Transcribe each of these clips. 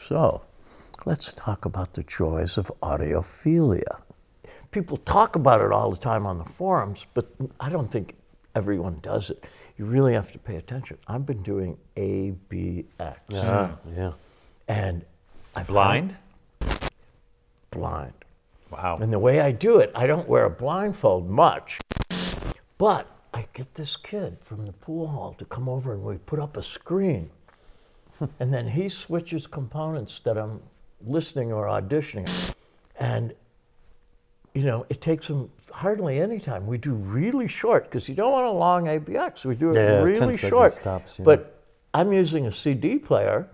So, let's talk about the joys of audiophilia. People talk about it all the time on the forums, but I don't think everyone does it. You really have to pay attention. I've been doing ABX. Yeah. And Blind? Blind. Wow. And the way I do it, I don't wear a blindfold much, but I get this kid from the pool hall to come over and we put up a screen. And then he switches components that I'm listening or auditioning. And, you know, it takes him hardly any time. We do really short, because you don't want a long ABX. We do it really short. Stops, But I'm using a CD player.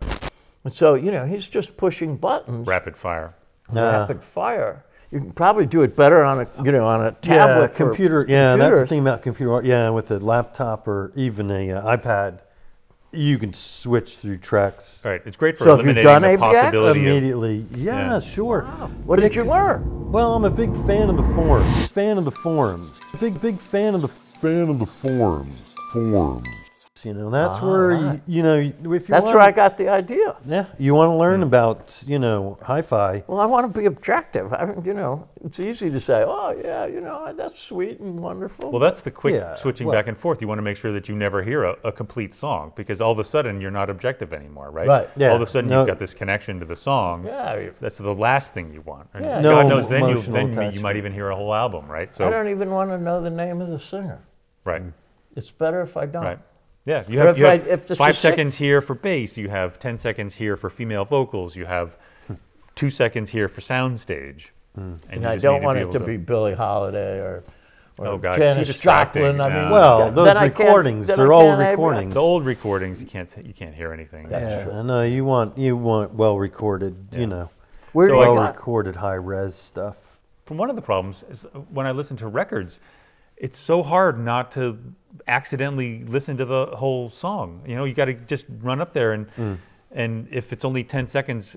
And so, you know, he's just pushing buttons. Rapid fire. Rapid fire. You can probably do it better on a, you know, on a tablet. Yeah, computer. Yeah, that's the thing about computer. Yeah, with a laptop or even a iPad, you can switch through tracks. Right. It's great for So if you've eliminating done the ABX? possibility Immediately. Yeah, sure. Wow. What did you learn? Well, I'm a big fan of the forums. Fan of the forums. Big fan of the forums. You know, that's where you know, if you That's where I got the idea. Yeah, you want to learn about, you know, hi-fi. Well, I want to be objective. I mean, you know, it's easy to say, oh, yeah, you know, that's sweet and wonderful. Well, that's the quick Yeah, switching well- back and forth. You want to make sure that you never hear a complete song, because all of a sudden you're not objective anymore, right? Right. Yeah, All of a sudden no- you've got this connection to the song. Yeah. That's the last thing you want. And Yeah. God No knows then emotional you attachment. might even hear a whole album, right? I So don't even want to know the name of the singer. right. It's better if I don't. Right. Yeah, you Or have, if it's 5 a seconds here for bass, you have 10 seconds here for female vocals, you have 2 seconds here for soundstage. And And I don't want it to be Billie Holiday or Oh, God, too Janis distracting. Joplin. I mean, Well, those then I can't- recordings, then I they're old can't ABX. recordings. The old recordings, you can't hear anything. Yeah, no, you want well recorded, you know, Where do So you well find- recorded high res stuff. From one of the problems is when I listen to records, it's so hard not to accidentally listen to the whole song. You know, you got to just run up there and if it's only 10 seconds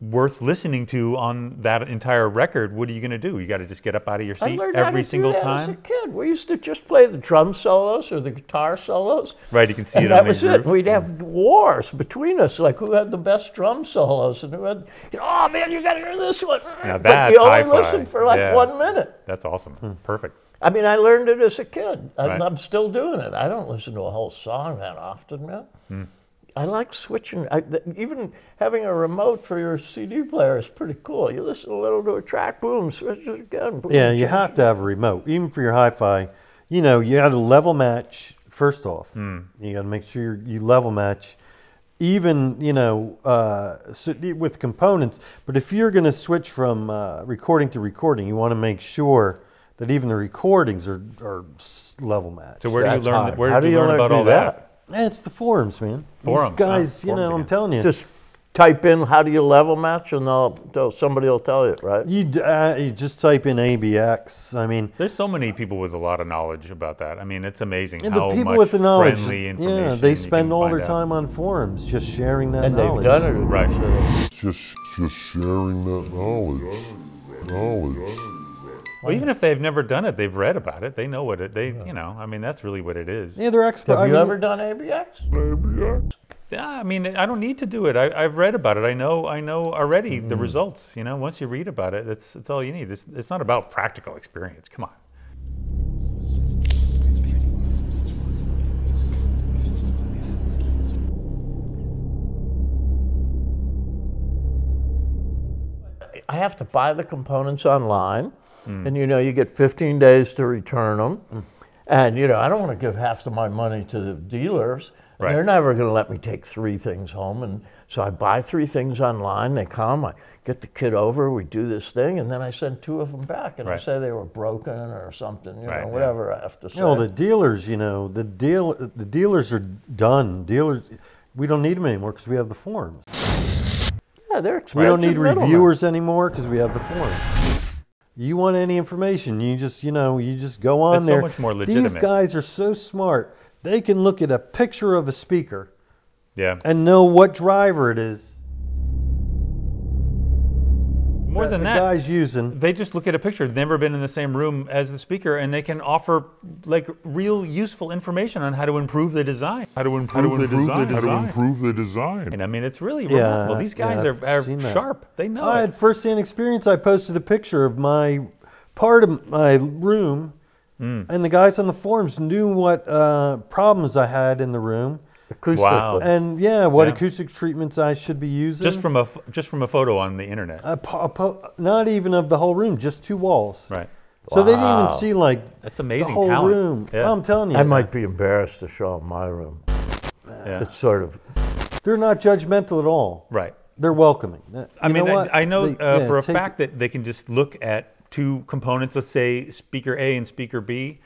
worth listening to on that entire record, what are you going to do? You got to just get up out of your I seat learned how every to single do that as a time. kid. We used to just play the drum solos or the guitar solos. Right, you can see And it that on was the it. We'd have wars between us, like who had the best drum solos and who had, you know, oh man, you got to hear this one. Now But that's you only hi-fi. listened for like Yeah. 1 minute. That's awesome. Perfect. I mean, I learned it as a kid, and Right. I'm still doing it. I don't listen to a whole song that often, man. I like switching. Even having a remote for your CD player is pretty cool. You listen a little to a track, boom, switch it again. Boom, Yeah, you change have it. to have a remote, even for your hi-fi. You know, you got to level match first off. You got to make sure you level match, even, you know, with components. But if you're going to switch from recording to recording, you want to make sure that even the recordings are level matched. So where do you That's learn? hard. Where How did do you learn to about do all that? And it's the forums, man. Forums, These guys, huh? you know, Forums I'm again. telling you. Just type in how do you level match, and somebody will tell you, right? You just type in ABX. I mean, There's so many people with a lot of knowledge about that. I mean, it's amazing and how the people much with the knowledge, friendly information yeah, they you spend can all find their out. time on forums, just sharing that And knowledge. they've done it. Right. So- just sharing that knowledge. Well, even if they've never done it, they've read about it. They know what it. You know. I mean, that's really what it is. Yeah, they're experts. Have you ever done ABX? Yeah, I mean, I don't need to do it. I've read about it. I know already the results. You know, once you read about it, it's all you need. It's not about practical experience. Come on. I have to buy the components online, and you know, you get 15 days to return them. And you know, I don't want to give half of my money to the dealers. And Right. they're never going to let me take 3 things home. And so I buy 3 things online. They come, I get the kid over, we do this thing, and then I send 2 of them back, and I Right. say they were broken or something. You Right, know, yeah. whatever I have to say. You know, the dealers, you know, the dealers are done. Dealers, we don't need them anymore because we have the forums. yeah, they're We expensive. don't need middlemen. reviewers anymore because we have the forums. You want any information, you just go on It's so there. much more These legitimate. guys are so smart. They can look at a picture of a speaker Yeah. and know what driver it is. More than the that, guy's using. they just look at a picture, never been in the same room as the speaker, and they can offer like real useful information on how to improve the design. How to improve the design. And I mean, it's really Yeah, remarkable. These guys I've are seen that. sharp. They know I it. had first-hand experience. I posted a picture of my part of my room, and the guys on the forums knew what problems I had in the room, Acoustically. Wow. and what acoustic treatments I should be using. Just from a photo on the internet. Not even of the whole room, just 2 walls. Right. So they didn't even Wow. see like That's amazing the whole talent. room. Yeah. Well, I'm telling you, I might be embarrassed to show them my room. Yeah. It's sort of, they're not judgmental at all. Right. They're welcoming. I mean, I know They- for a take- fact that they can just look at 2 components, let's say speaker A and speaker B,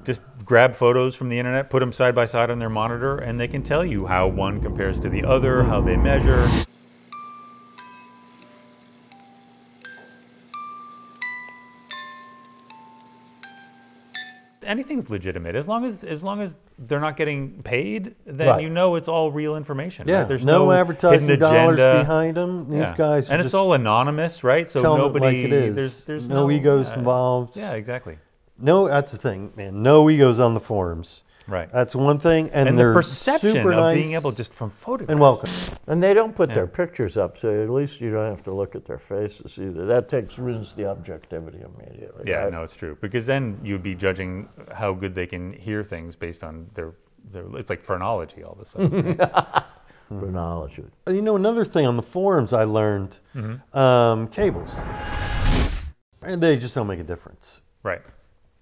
just grab photos from the internet, put them side by side on their monitor, and they can tell you how one compares to the other, how they measure. Anything's legitimate as long as they're not getting paid. Then Right. you know it's all real information. Yeah, right? There's no hidden advertising dollars agenda. behind them. These Yeah. guys and just it's all anonymous, right? So tell nobody, it like it is. there's no egos yeah. involved. Yeah, exactly. No, that's the thing, man. No egos on the forums. Right. That's one thing, and, And they're the perception super of nice being able just from photographs. and welcome. and they don't put Yeah. their pictures up, so at least you don't have to look at their faces either. That ruins the objectivity immediately. Yeah, right? no, it's true. Because then you'd be judging how good they can hear things based on their it's like phrenology all of a sudden. right? Phrenology. You know, another thing on the forums I learned, cables, and they just don't make a difference. Right.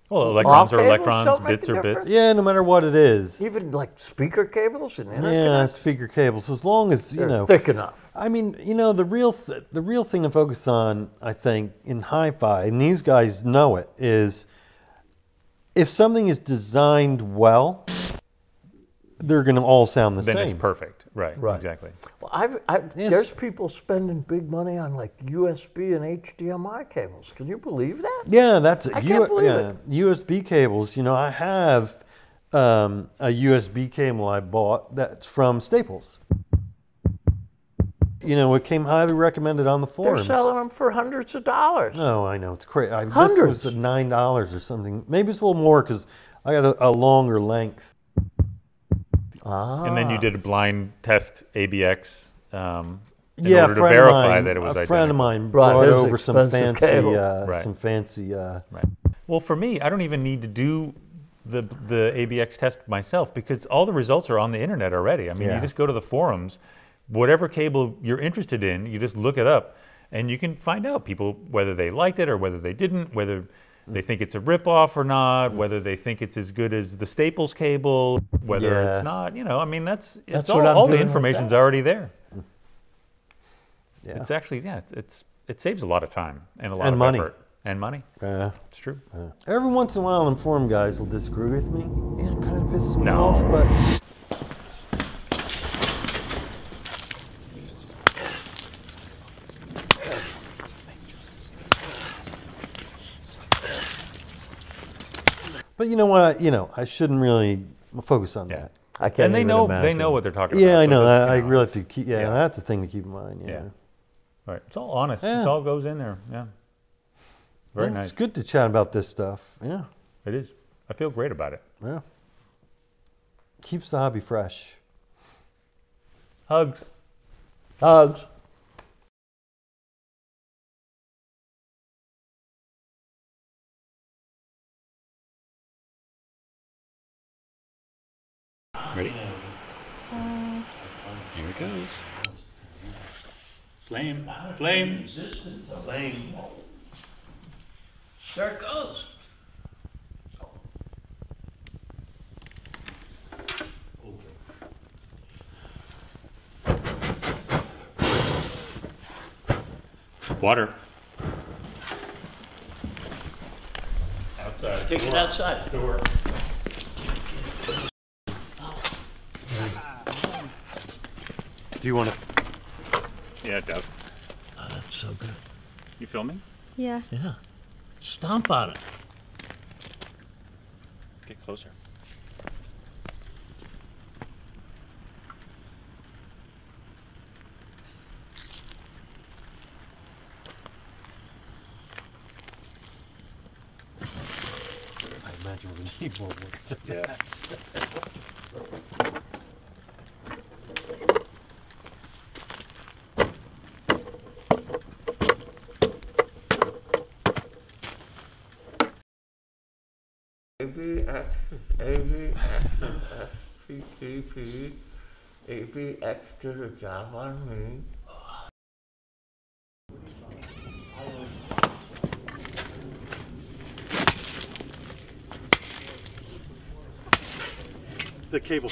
Well, electrons are cables electrons, don't make bits a are bits. difference? Yeah, no matter what it is. Even like speaker cables and Yeah, interconnects? speaker cables. As long as They're you know, thick enough. I mean, you know, the real thing to focus on, I think, in hi-fi, and these guys know it, is if something is designed well, they're going to all sound the Then same. it's perfect. Right. Right. Exactly. Well, Yes. there's people spending big money on like USB and HDMI cables. Can you believe that? Yeah, that's I can't believe it. USB cables. You know, I have a USB cable I bought that's from Staples. You know, it came highly recommended on the They're forums. selling them for hundreds of dollars. No, I know it's crazy. Hundreds. This was $9 or something. Maybe it's a little more because I got a longer length. And then you did a blind test ABX in Yeah, order to verify that it was a identical. friend of mine Right, brought it was over some expensive fancy, cable. Right. some fancy. Right. Well, for me, I don't even need to do the ABX test myself because all the results are on the internet already. I mean, Yeah. you just go to the forums, whatever cable you're interested in, you just look it up, and you can find out people whether they liked it or whether they didn't, whether they think it's a ripoff or not, whether they think it's as good as the Staples cable, whether Yeah. it's not. You know, I mean, That's it's what I'm all the doing with information's that. already there. Yeah. It's actually it saves a lot of time and a lot And of money. effort and money. Yeah. It's true. Every once in a while, them forum guys will disagree with me. Yeah, it kind of pisses me No. off, but you know what? I shouldn't really focus on Yeah. that. I can't And they even know imagine. what they're talking about. Yeah, I so know. it's, I you know, really have it's- to keep. Yeah, that's the thing to keep in mind. Yeah. Yeah. Right. It's all honest. Yeah. It all goes in there. Yeah. Very Yeah, nice. It's good to chat about this stuff. Yeah. It is. I feel great about it. Yeah. Keeps the hobby fresh. Hugs. Hugs. Ready? Here it goes. Flame. Flame. Flame. There it goes. Water. Outside. Take it outside. Door. Do you want to? Yeah, it does. Oh, that's so good. You filming? Yeah. Yeah. Stomp on it. Get closer. imagine with a keyboard. Yeah. ABXTP, ABX did a job on me. The cable.